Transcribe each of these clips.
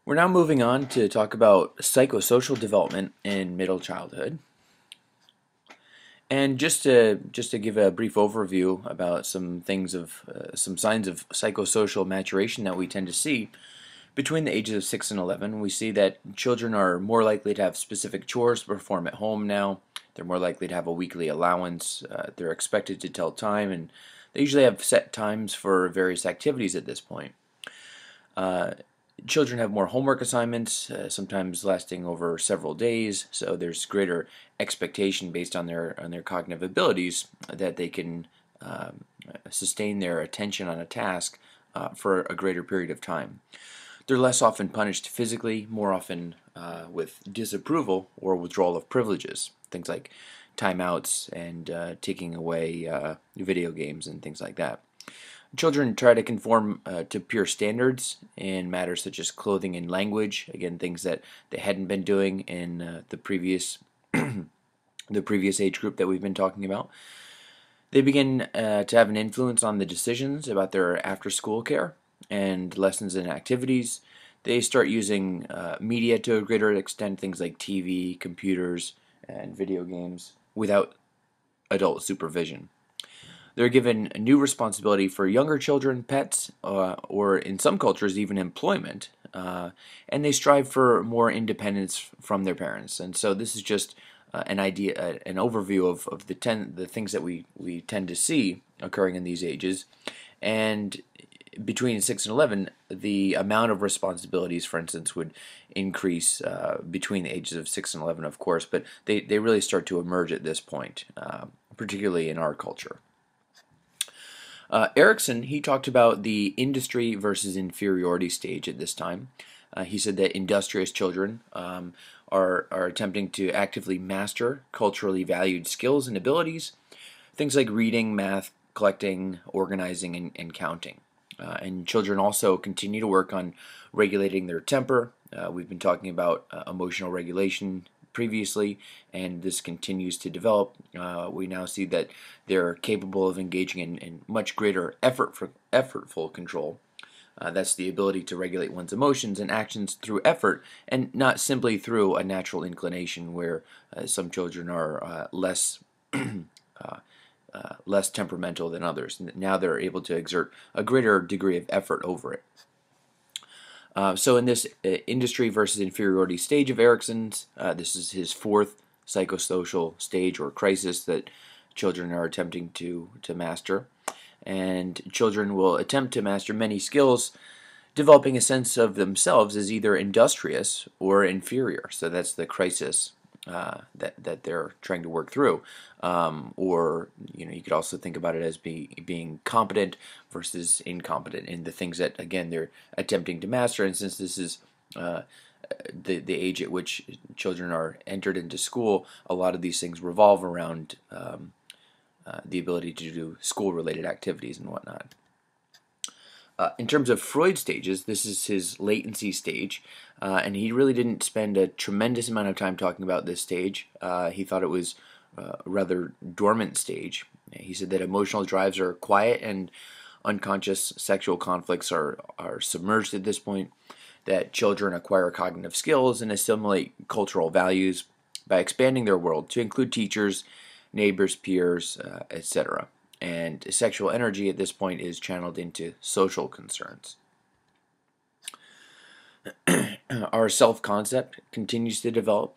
We're now moving on to talk about psychosocial development in middle childhood. And just to give a brief overview about some things of some signs of psychosocial maturation that we tend to see between the ages of 6 and 11, we see that children are more likely to have specific chores to perform at home now. They're more likely to have a weekly allowance. They're expected to tell time, and they usually have set times for various activities at this point. Uh, Children have more homework assignments, sometimes lasting over several days, so there's greater expectation based on their cognitive abilities that they can sustain their attention on a task for a greater period of time. They're less often punished physically, more often with disapproval or withdrawal of privileges, things like timeouts and taking away video games and things like that. Children try to conform to peer standards in matters such as clothing and language. Again, things that they hadn't been doing in the previous the previous age group that we've been talking about. They begin to have an influence on the decisions about their after-school care and lessons and activities. They start using media to a greater extent, things like TV, computers, and video games, without adult supervision. They're given a new responsibility for younger children, pets, or in some cultures even employment, and they strive for more independence from their parents. And so this is just an idea, an overview of the things that we tend to see occurring in these ages. And between 6 and 11, the amount of responsibilities, for instance, would increase between the ages of 6 and 11, of course, but they really start to emerge at this point, particularly in our culture. Erickson, he talked about the industry versus inferiority stage at this time. He said that industrious children are attempting to actively master culturally valued skills and abilities, things like reading, math, collecting, organizing, and counting. And children also continue to work on regulating their temper. We've been talking about emotional regulation previously, and this continues to develop. We now see that they're capable of engaging in much greater effortful control. That's the ability to regulate one's emotions and actions through effort, and not simply through a natural inclination, where some children are less temperamental than others. Now they're able to exert a greater degree of effort over it. So in this industry versus inferiority stage of Erickson's, this is his fourth psychosocial stage or crisis that children are attempting to master. And children will attempt to master many skills, developing a sense of themselves as either industrious or inferior. So that's the crisis that they're trying to work through. Or you could also think about it as being competent versus incompetent in the things that, again, they're attempting to master. And since this is the age at which children are entered into school, a lot of these things revolve around the ability to do school-related activities and whatnot. In terms of Freud stages, this is his latency stage, and he really didn't spend a tremendous amount of time talking about this stage. He thought it was a rather dormant stage. He said that emotional drives are quiet and unconscious sexual conflicts are submerged at this point, that children acquire cognitive skills and assimilate cultural values by expanding their world to include teachers, neighbors, peers, etc. And sexual energy at this point is channeled into social concerns. Our self-concept continues to develop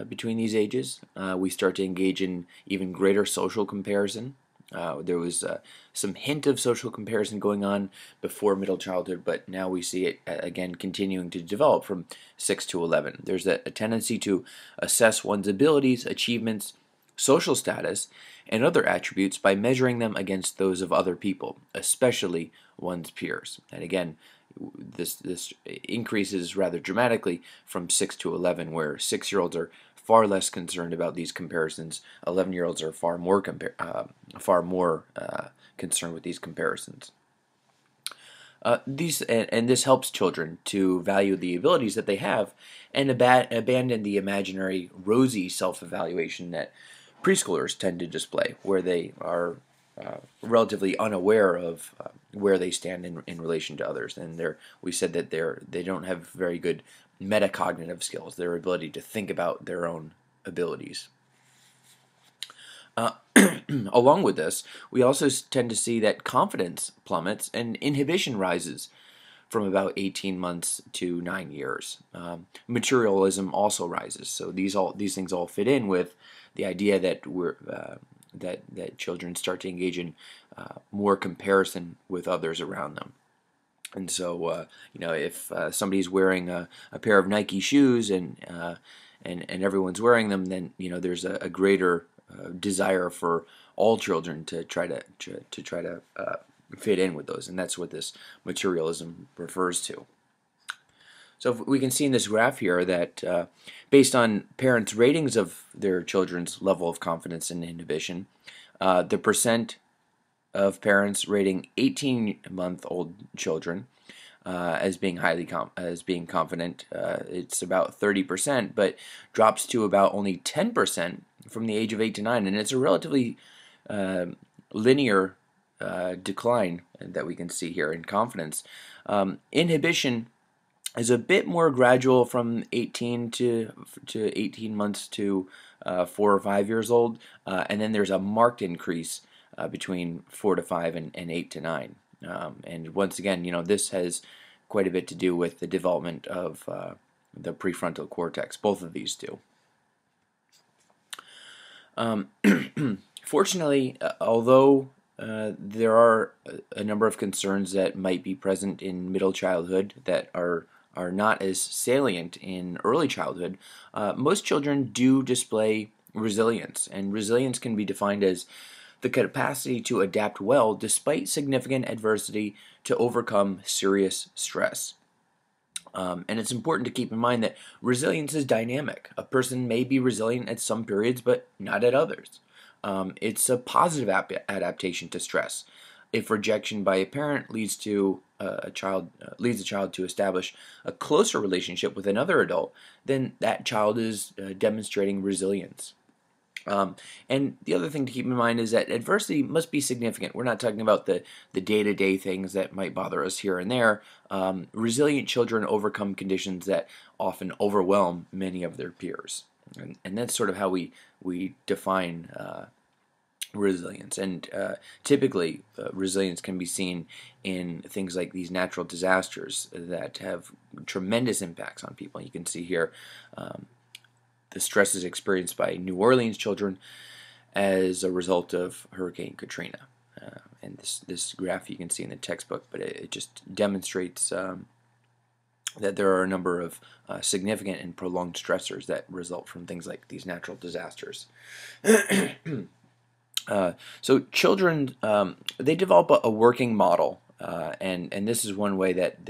between these ages. We start to engage in even greater social comparison. There was some hint of social comparison going on before middle childhood, but now we see it again continuing to develop from 6 to 11. There's a tendency to assess one's abilities, achievements, social status, and other attributes by measuring them against those of other people, especially one's peers. And again, this increases rather dramatically from 6 to 11, where 6-year-olds are far less concerned about these comparisons. 11-year-olds are far more concerned with these comparisons. This helps children to value the abilities that they have and abandon the imaginary rosy self-evaluation that preschoolers tend to display, where they are relatively unaware of where they stand in relation to others, and we said that they don't have very good metacognitive skills, their ability to think about their own abilities. Along with this, we also tend to see that confidence plummets and inhibition rises from about 18 months to 9 years. Materialism also rises. So these things all fit in with the idea that that children start to engage in more comparison with others around them. And so, if somebody's wearing a pair of Nike shoes and everyone's wearing them, then there's a greater desire for all children to try to fit in with those, and that's what this materialism refers to. So we can see in this graph here that based on parents' ratings of their children's level of confidence and inhibition, the percent of parents rating 18-month-old children as being confident, it's about 30%, but drops to about only 10% from the age of 8 to 9, and it's a relatively linear decline that we can see here in confidence. Inhibition is a bit more gradual from 18 to 18 months to 4 or 5 years old, and then there's a marked increase between 4 to 5 and 8 to 9. And once again, this has quite a bit to do with the development of the prefrontal cortex, both of these two. Fortunately, although there are a number of concerns that might be present in middle childhood that are not as salient in early childhood, most children do display resilience, and resilience can be defined as the capacity to adapt well despite significant adversity to overcome serious stress. And it's important to keep in mind that resilience is dynamic. A person may be resilient at some periods, but not at others. It's a positive adaptation to stress. If rejection by a parent leads a child to establish a closer relationship with another adult, then that child is demonstrating resilience. And the other thing to keep in mind is that adversity must be significant. We're not talking about the day-to-day things that might bother us here and there. Resilient children overcome conditions that often overwhelm many of their peers. And that's sort of how we define resilience. And typically, resilience can be seen in things like these natural disasters that have tremendous impacts on people. You can see here the stresses experienced by New Orleans children as a result of Hurricane Katrina. And this graph you can see in the textbook, but it just demonstrates that there are a number of significant and prolonged stressors that result from things like these natural disasters. So children, they develop a working model, and this is one way that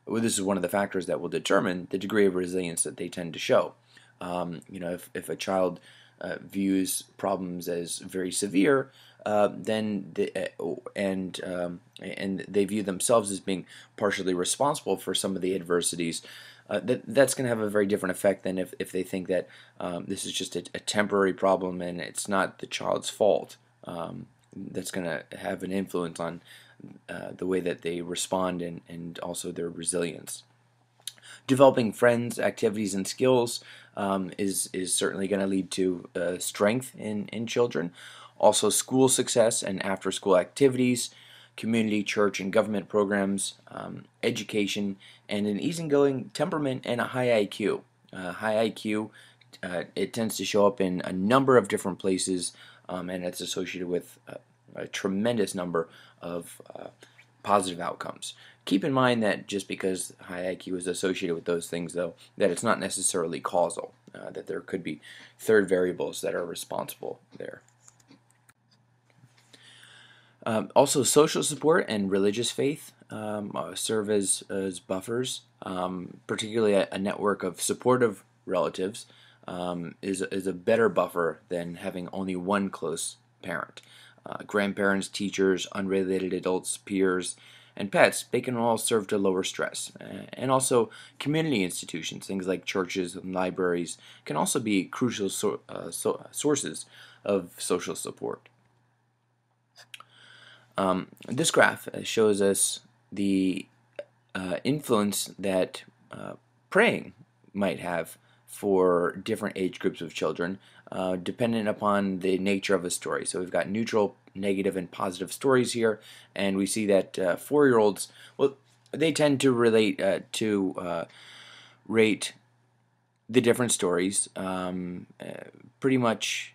this is one of the factors that will determine the degree of resilience that they tend to show. If a child views problems as very severe, then they view themselves as being partially responsible for some of the adversities, that's going to have a very different effect than if they think that this is just a temporary problem and it's not the child's fault. That's going to have an influence on the way that they respond and also their resilience. Developing friends, activities, and skills is certainly going to lead to strength in children. Also, school success and after-school activities, community, church, and government programs, education, and an easygoing temperament and a high IQ. High IQ, it tends to show up in a number of different places, and it's associated with a tremendous number of positive outcomes. Keep in mind that just because high IQ is associated with those things, though, that it's not necessarily causal, that there could be third variables that are responsible there. Also, social support and religious faith serve as buffers. Particularly a network of supportive relatives is a better buffer than having only one close parent. Grandparents, teachers, unrelated adults, peers, and pets, they can all serve to lower stress. And also, community institutions, things like churches and libraries, can also be crucial sources of social support. This graph shows us the influence that praying might have for different age groups of children, dependent upon the nature of a story. So we've got neutral, negative, and positive stories here, and we see that 4-year-olds, well, they tend to rate the different stories pretty much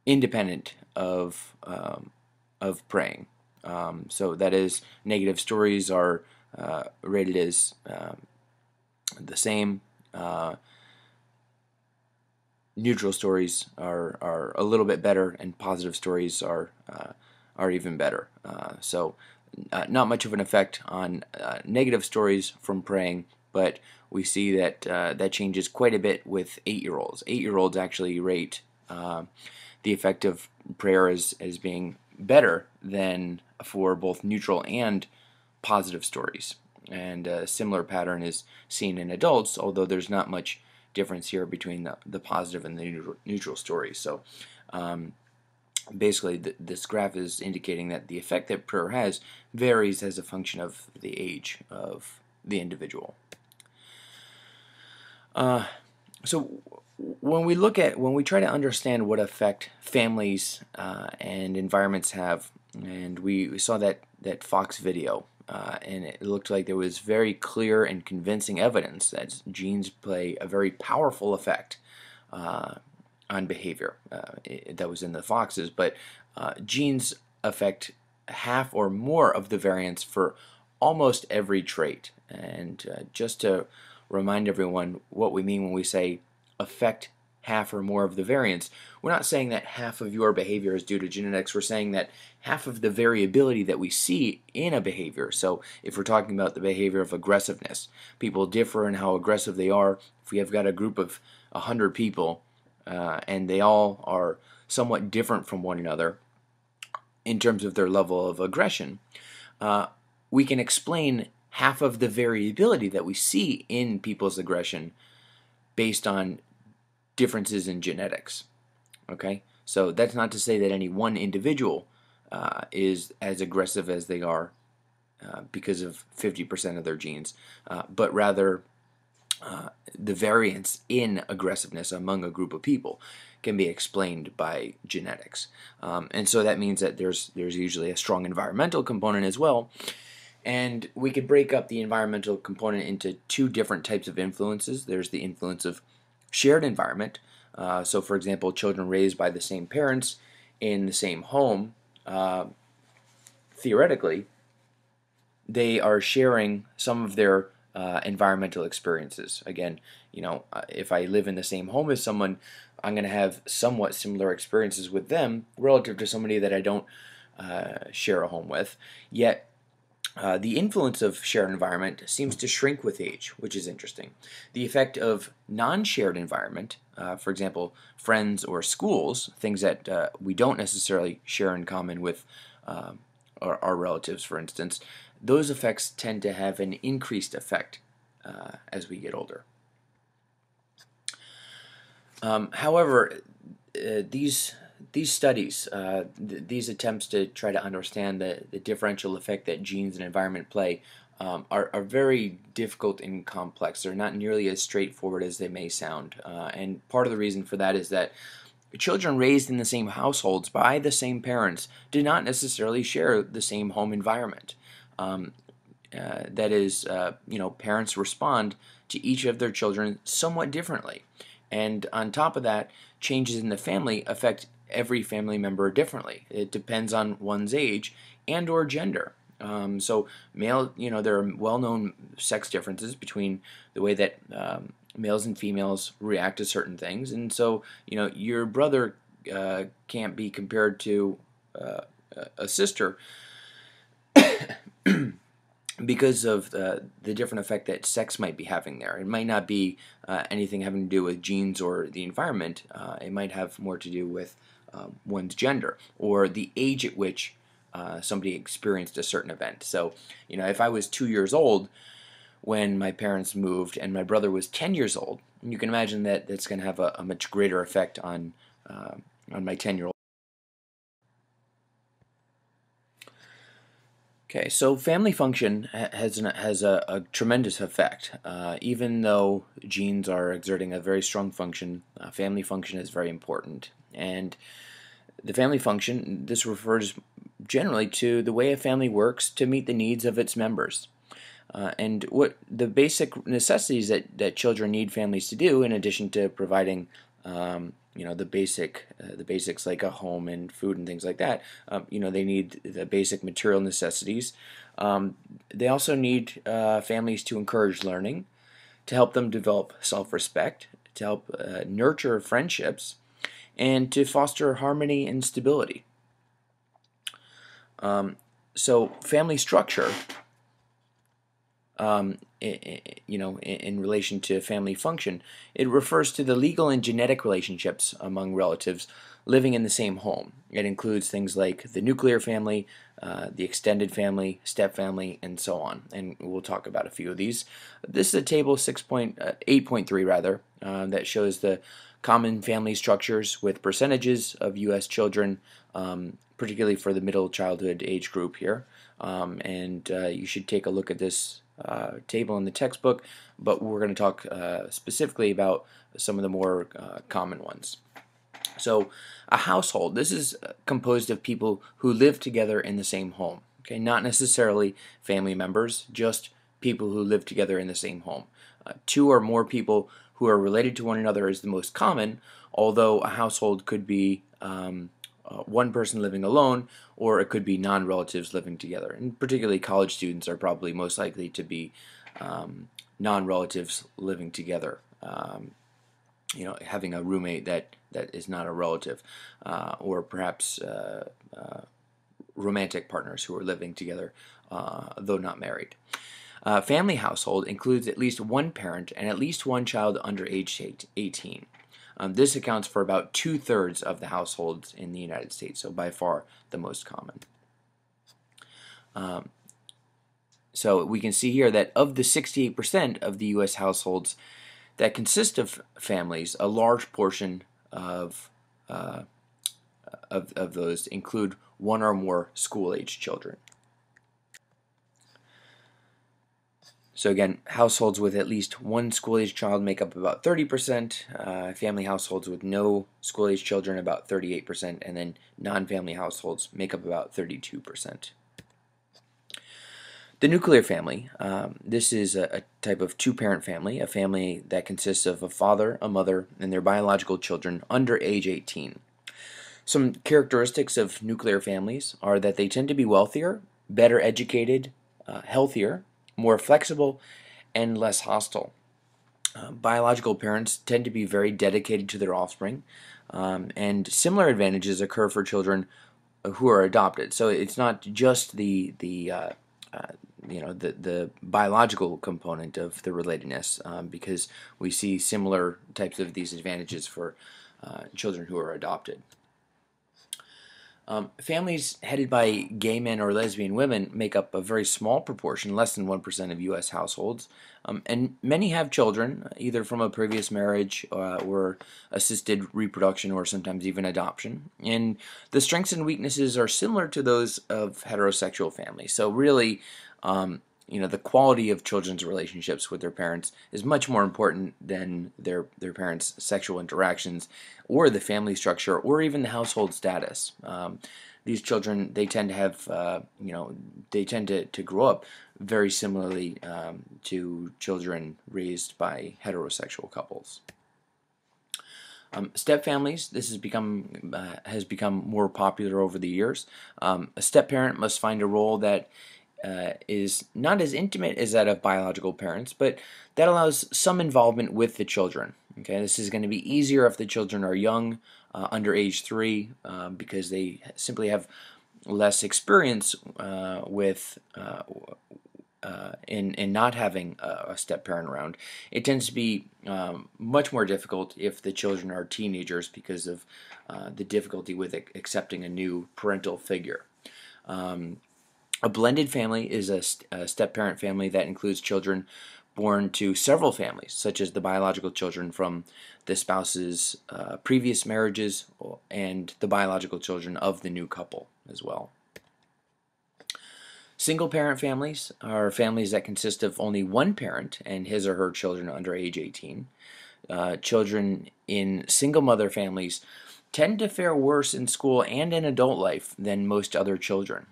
independent of praying. So that is, negative stories are rated as the same. Neutral stories are a little bit better, and positive stories are even better. So not much of an effect on negative stories from praying, but we see that that changes quite a bit with 8-year-olds. 8-year-olds actually rate the effect of prayer as being better than for both neutral and positive stories. And a similar pattern is seen in adults, although there's not much difference here between the positive and the neutral stories. So basically this graph is indicating that the effect that prayer has varies as a function of the age of the individual. So when we try to understand what effect families and environments have, and we saw that Fox video, and it looked like there was very clear and convincing evidence that genes play a very powerful effect on behavior. That was in the foxes, but genes affect half or more of the variance for almost every trait. And just to remind everyone what we mean when we say affect half or more of the variance, we're not saying that half of your behavior is due to genetics. We're saying that half of the variability that we see in a behavior. So if we're talking about the behavior of aggressiveness, people differ in how aggressive they are. If we have got a group of 100 people and they all are somewhat different from one another in terms of their level of aggression, we can explain half of the variability that we see in people's aggression based on differences in genetics. Okay, so that's not to say that any one individual is as aggressive as they are because of 50% of their genes, but rather the variance in aggressiveness among a group of people can be explained by genetics. And so that means that there's usually a strong environmental component as well. And we could break up the environmental component into two different types of influences. There's the influence of shared environment. So for example, children raised by the same parents in the same home, theoretically, they are sharing some of their environmental experiences. Again, if I live in the same home as someone, I'm going to have somewhat similar experiences with them relative to somebody that I don't share a home with. Yet, the influence of shared environment seems to shrink with age, which is interesting. The effect of non-shared environment, for example, friends or schools, things that we don't necessarily share in common with our relatives, for instance, those effects tend to have an increased effect as we get older. However, these studies, these attempts to try to understand the differential effect that genes and environment play are very difficult and complex. They're not nearly as straightforward as they may sound. And part of the reason for that is that children raised in the same households by the same parents do not necessarily share the same home environment. That is, parents respond to each of their children somewhat differently. And on top of that, changes in the family affect every family member differently. It depends on one's age and or gender. So male, there are well-known sex differences between the way that males and females react to certain things. And so, your brother can't be compared to a sister because of the different effect that sex might be having there. It might not be anything having to do with genes or the environment. It might have more to do with one's gender or the age at which somebody experienced a certain event. So, if I was 2 years old when my parents moved and my brother was 10 years old, you can imagine that that's going to have a much greater effect on my 10-year-old Okay, so family function has a tremendous effect. Even though genes are exerting a very strong function, family function is very important. And the family function, this refers generally to the way a family works to meet the needs of its members. And what the basic necessities that children need families to do, in addition to providing, the basics like a home and food and things like that. They need the basic material necessities. They also need families to encourage learning, to help them develop self-respect, to help nurture friendships, and to foster harmony and stability. So family structure, in relation to family function, it refers to the legal and genetic relationships among relatives living in the same home. It includes things like the nuclear family, the extended family, step family, and so on. And we'll talk about a few of these. This is a table 8.3 rather, that shows the common family structures with percentages of U.S. children, particularly for the middle childhood age group here. You should take a look at this table in the textbook, but we're going to talk specifically about some of the more common ones. So a household, this is composed of people who live together in the same home. Okay, not necessarily family members, just people who live together in the same home. Two or more people who are related to one another is the most common, although a household could be one person living alone, or it could be non-relatives living together. And particularly college students are probably most likely to be non-relatives living together. Having a roommate that is not a relative, or perhaps romantic partners who are living together, though not married. Family household includes at least one parent and at least one child under age 18. This accounts for about 2/3 of the households in the United States, so by far the most common. So we can see here that of the 68% of the U.S. households that consist of families, a large portion of those include one or more school-age children. So again, households with at least one school-age child make up about 30%, family households with no school-age children about 38%, and then non-family households make up about 32%. The nuclear family, this is a type of two-parent family, a family that consists of a father, a mother, and their biological children under age 18. Some characteristics of nuclear families are that they tend to be wealthier, better educated, healthier, more flexible, and less hostile. Biological parents tend to be very dedicated to their offspring, and similar advantages occur for children who are adopted. So it's not just the biological component of the relatedness, because we see similar types of these advantages for children who are adopted. Families headed by gay men or lesbian women make up a very small proportion, less than 1% of U.S. households, and many have children, either from a previous marriage or assisted reproduction or sometimes even adoption. And the strengths and weaknesses are similar to those of heterosexual families. So really, the quality of children's relationships with their parents is much more important than their parents' sexual interactions or the family structure or even the household status. These children, they tend to have, they tend to grow up very similarly to children raised by heterosexual couples. Step families, this has become more popular over the years. A step parent must find a role that is not as intimate as that of biological parents, but that allows some involvement with the children. Okay, this is going to be easier if the children are young, under age 3, because they simply have less experience in not having a step parent around. It tends to be much more difficult if the children are teenagers because of the difficulty with accepting a new parental figure. A blended family is a step-parent family that includes children born to several families, such as the biological children from the spouse's previous marriages and the biological children of the new couple as well. Single parent families are families that consist of only one parent and his or her children under age 18. Children in single mother families tend to fare worse in school and in adult life than most other children.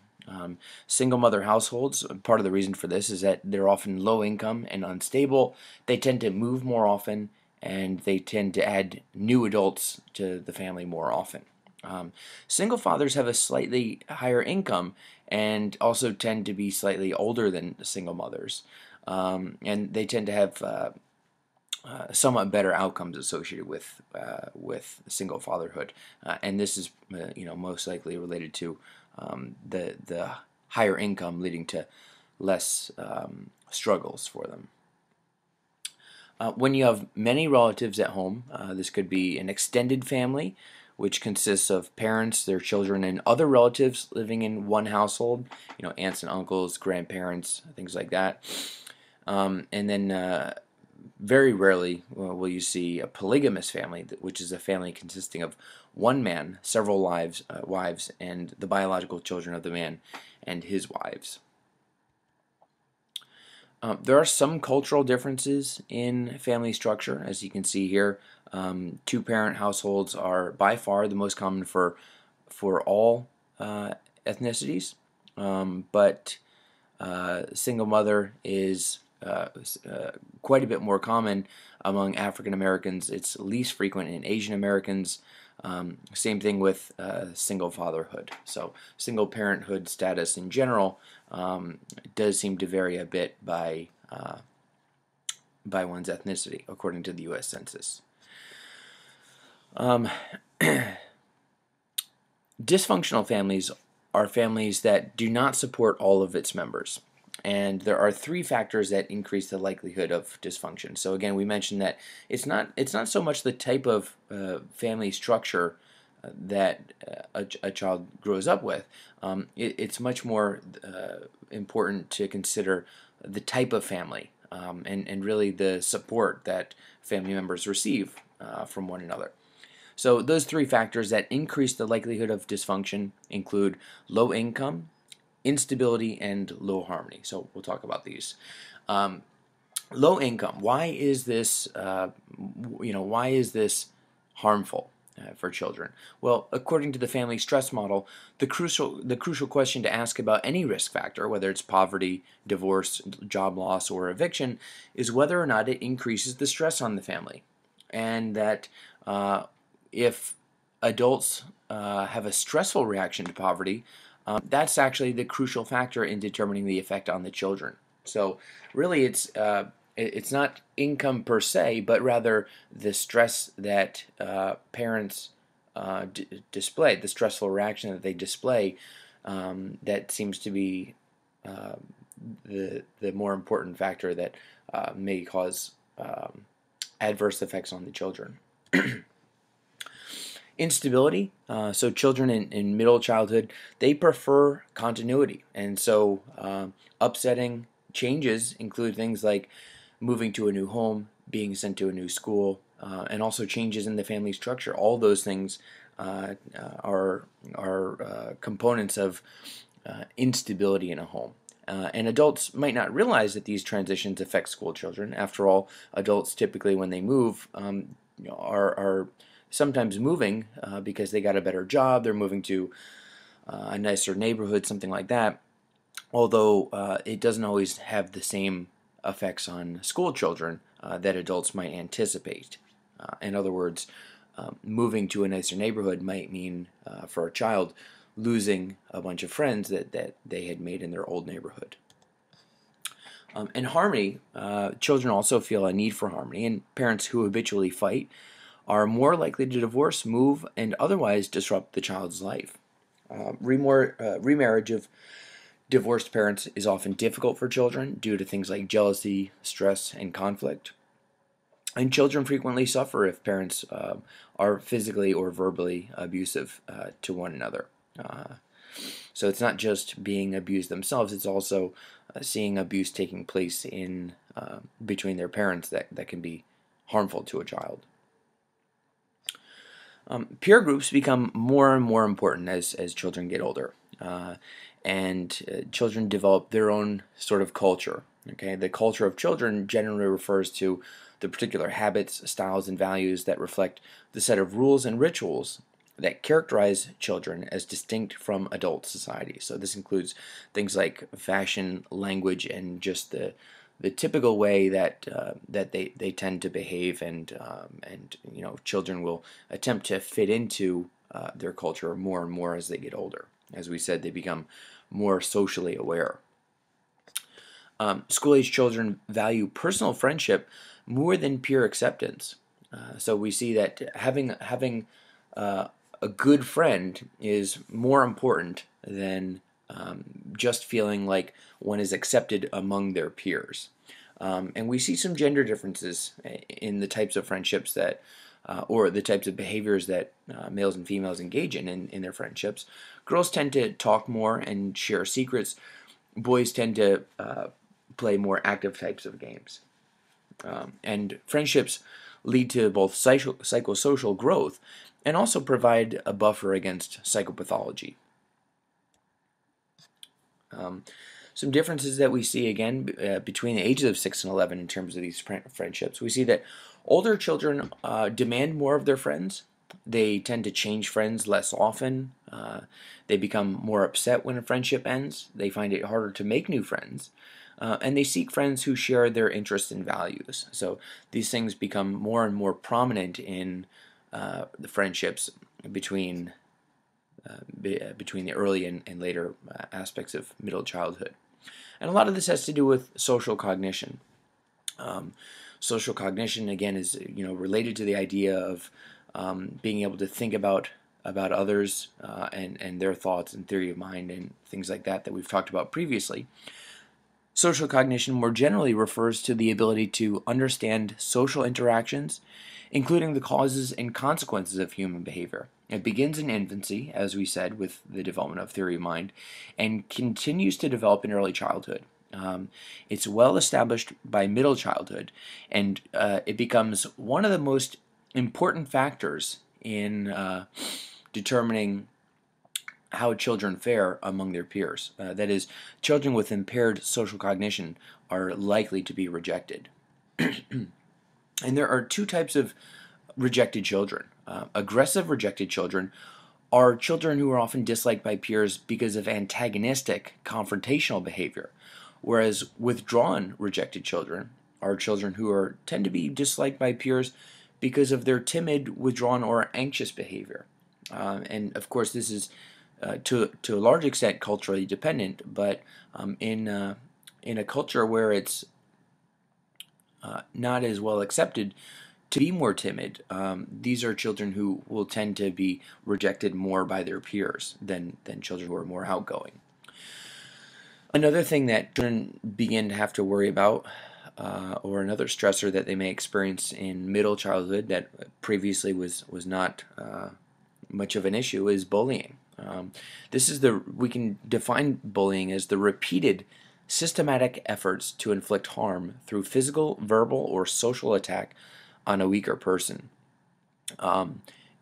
Single mother households, part of the reason for this is that they're often low income and unstable. They tend to move more often, and they tend to add new adults to the family more often. Single fathers have a slightly higher income and also tend to be slightly older than single mothers. And they tend to have somewhat better outcomes associated with single fatherhood, and this is most likely related to the higher income leading to less struggles for them. When you have many relatives at home, this could be an extended family, which consists of parents, their children, and other relatives living in one household. Aunts and uncles, grandparents, things like that. And then very rarely will you see a polygamous family, which is a family consisting of one man, several wives, and the biological children of the man and his wives. There are some cultural differences in family structure, as you can see here. Two-parent households are by far the most common for all ethnicities, but single mother is quite a bit more common among African Americans. It's least frequent in Asian Americans. Same thing with single fatherhood. So single parenthood status in general does seem to vary a bit by one's ethnicity, according to the U.S. Census. Dysfunctional families are families that do not support all of its members. And there are three factors that increase the likelihood of dysfunction. So again, we mentioned that it's not so much the type of family structure that a child grows up with. It's much more important to consider the type of family and really the support that family members receive from one another. So those three factors that increase the likelihood of dysfunction include low income, instability, and low harmony. So we'll talk about these. Low income. Why is this? Why is this harmful for children? Well, according to the family stress model, the crucial question to ask about any risk factor, whether it's poverty, divorce, job loss, or eviction, is whether or not it increases the stress on the family, and that if adults have a stressful reaction to poverty, that's actually the crucial factor in determining the effect on the children. So really it's not income per se, but rather the stress that parents display, the stressful reaction that they display, that seems to be the more important factor that may cause adverse effects on the children. Instability. So children in middle childhood, they prefer continuity, and so upsetting changes include things like moving to a new home, being sent to a new school, and also changes in the family structure. All those things are components of instability in a home. And adults might not realize that these transitions affect school children. After all, adults typically, when they move, are sometimes moving because they got a better job, they're moving to a nicer neighborhood, something like that, although it doesn't always have the same effects on school children that adults might anticipate. In other words, moving to a nicer neighborhood might mean for a child losing a bunch of friends that they had made in their old neighborhood. And harmony, children also feel a need for harmony, and parents who habitually fight are more likely to divorce, move, and otherwise disrupt the child's life. Remarriage of divorced parents is often difficult for children due to things like jealousy, stress, and conflict. And children frequently suffer if parents are physically or verbally abusive to one another. So it's not just being abused themselves, it's also seeing abuse taking place in between their parents that can be harmful to a child. Peer groups become more and more important as children get older. and children develop their own sort of culture. Okay, the culture of children generally refers to the particular habits, styles, and values that reflect the set of rules and rituals that characterize children as distinct from adult society. So this includes things like fashion, language, and just the typical way that they tend to behave, and children will attempt to fit into their culture more and more as they get older. As we said, they become more socially aware. School-age children value personal friendship more than peer acceptance. So we see that having a good friend is more important than just feeling like one is accepted among their peers. And we see some gender differences in the types of friendships that, or the types of behaviors that males and females engage in their friendships. Girls tend to talk more and share secrets. Boys tend to play more active types of games. And friendships lead to both psychosocial growth and also provide a buffer against psychopathology. Some differences that we see again between the ages of 6 and 11 in terms of these friendships. We see that older children demand more of their friends. They tend to change friends less often. They become more upset when a friendship ends. They find it harder to make new friends. And they seek friends who share their interests and values. So these things become more and more prominent in the friendships between the early and later aspects of middle childhood. And a lot of this has to do with social cognition. Social cognition, again, is related to the idea of being able to think about others and their thoughts and theory of mind and things like that we've talked about previously. Social cognition more generally refers to the ability to understand social interactions, including the causes and consequences of human behavior. It begins in infancy, as we said, with the development of theory of mind, and continues to develop in early childhood. It's well established by middle childhood, and it becomes one of the most important factors in determining how children fare among their peers. That is, children with impaired social cognition are likely to be rejected. And there are two types of rejected children. Aggressive rejected children are children who are often disliked by peers because of antagonistic, confrontational behavior, whereas withdrawn rejected children are children who tend to be disliked by peers because of their timid, withdrawn, or anxious behavior. And of course, this is to a large extent culturally dependent, but in a culture where it's not as well accepted to be more timid, these are children who will tend to be rejected more by their peers than children who are more outgoing. Another thing that children begin to have to worry about, or another stressor that they may experience in middle childhood that previously was not much of an issue, is bullying. We can define bullying as the repeated systematic efforts to inflict harm through physical, verbal, or social attack on a weaker person.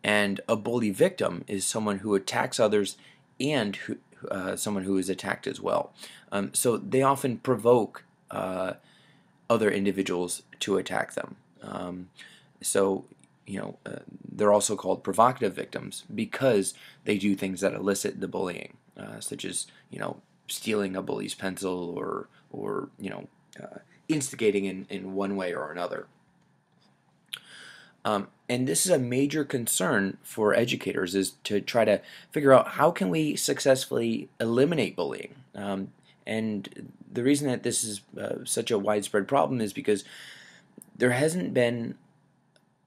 And a bully victim is someone who attacks others and someone who is attacked as well. So they often provoke other individuals to attack them. They're also called provocative victims because they do things that elicit the bullying, such as stealing a bully's pencil or instigating in one way or another. And this is a major concern for educators, is to try to figure out how can we successfully eliminate bullying. And the reason that this is such a widespread problem is because there hasn't been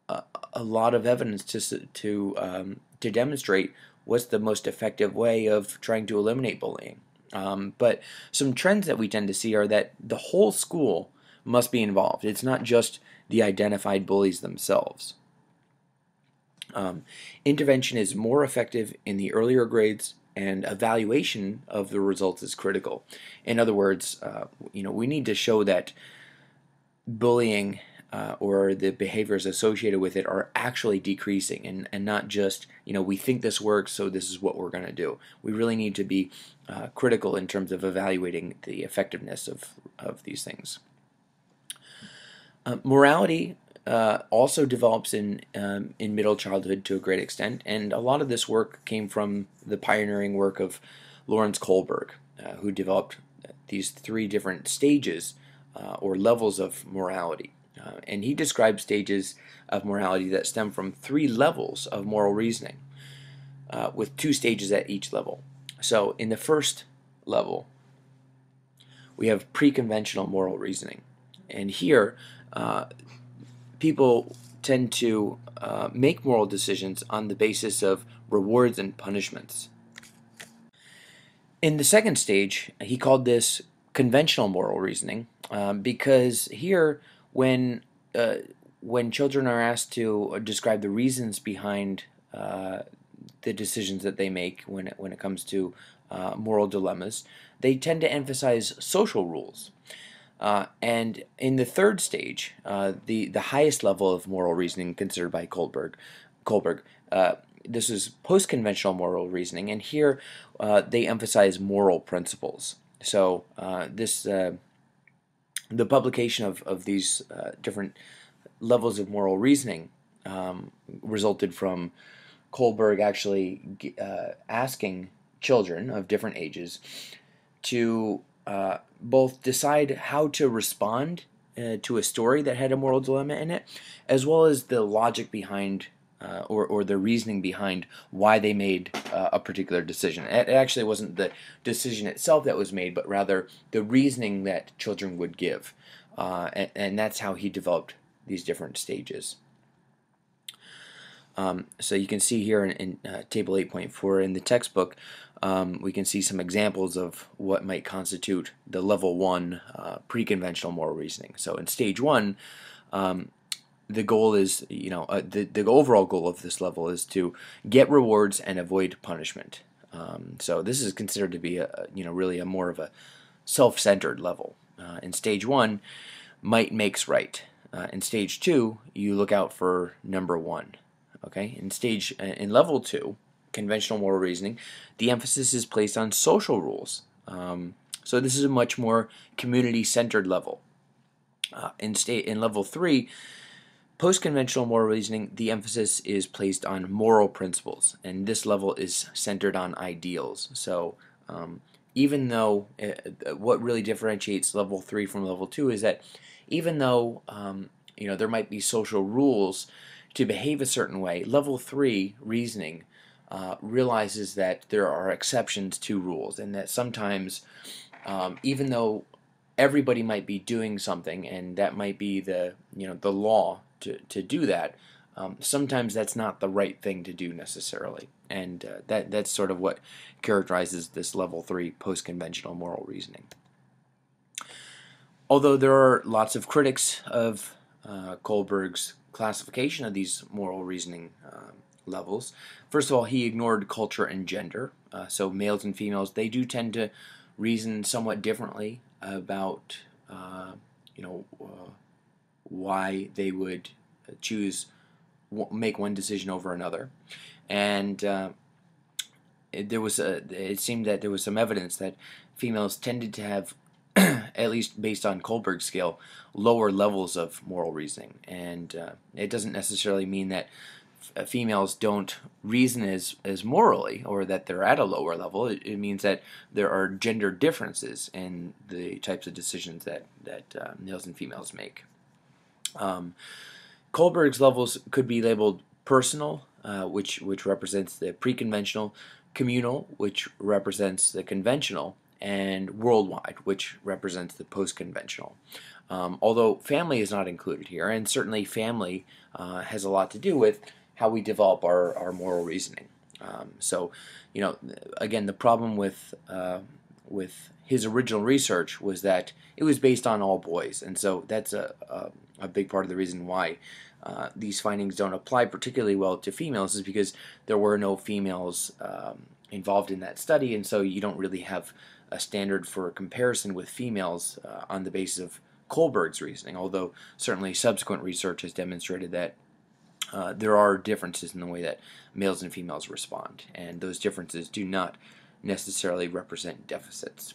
a lot of evidence to demonstrate what's the most effective way of trying to eliminate bullying. But some trends that we tend to see are that the whole school must be involved. It's not just the identified bullies themselves. Intervention is more effective in the earlier grades, and evaluation of the results is critical. In other words, we need to show that bullying or the behaviors associated with it are actually decreasing, and not just, we think this works, so this is what we're going to do. We really need to be critical in terms of evaluating the effectiveness of these things. Morality also develops in middle childhood to a great extent, and a lot of this work came from the pioneering work of Lawrence Kohlberg, who developed these 3 different stages or levels of morality. And he describes stages of morality that stem from 3 levels of moral reasoning, with 2 stages at each level. So in the first level, we have pre-conventional moral reasoning. And here, people tend to make moral decisions on the basis of rewards and punishments. In the second stage, he called this conventional moral reasoning, because here, when children are asked to describe the reasons behind the decisions that they make when it comes to moral dilemmas, they tend to emphasize social rules. And in the third stage, the highest level of moral reasoning considered by Kohlberg, this is post-conventional moral reasoning, and here they emphasize moral principles. So the publication of these different levels of moral reasoning resulted from Kohlberg actually asking children of different ages to both decide how to respond to a story that had a moral dilemma in it, as well as the logic behind or the reasoning behind why they made a particular decision. It actually wasn't the decision itself that was made, but rather the reasoning that children would give. And that's how he developed these different stages. So you can see here in Table 8.4 in the textbook, we can see some examples of what might constitute the Level 1 pre-conventional moral reasoning. So in Stage 1, the goal is, the overall goal of this level is to get rewards and avoid punishment. So this is considered to be really a more of a self-centered level. In Stage 1, might makes right. In Stage 2, you look out for number 1. Okay, in Level 2, conventional moral reasoning, the emphasis is placed on social rules. So this is a much more community-centered level. In Level 3, post-conventional moral reasoning, the emphasis is placed on moral principles, and this level is centered on ideals. So even though what really differentiates Level 3 from Level 2 is that even though there might be social rules to behave a certain way, Level 3 reasoning realizes that there are exceptions to rules, and that sometimes, even though everybody might be doing something, and that might be the law to do that, sometimes that's not the right thing to do necessarily, and that's sort of what characterizes this Level 3 post-conventional moral reasoning. Although there are lots of critics of Kohlberg's classification of these moral reasoning levels, first of all, he ignored culture and gender. So males and females, they do tend to reason somewhat differently about why they would make one decision over another, and it seemed that there was some evidence that females tended to have, at least based on Kohlberg's scale, lower levels of moral reasoning. And it doesn't necessarily mean that females don't reason as morally, or that they're at a lower level. It means that there are gender differences in the types of decisions that males and females make. Kohlberg's levels could be labeled personal, which represents the pre-conventional, communal, which represents the conventional, and worldwide, which represents the post-conventional. Although family is not included here, and certainly family has a lot to do with how we develop our moral reasoning. So, again, the problem with his original research was that it was based on all boys, and so that's a big part of the reason why these findings don't apply particularly well to females, is because there were no females involved in that study, and so you don't really have a standard for comparison with females on the basis Kohlberg's reasoning, although certainly subsequent research has demonstrated that there are differences in the way that males and females respond, and those differences do not necessarily represent deficits.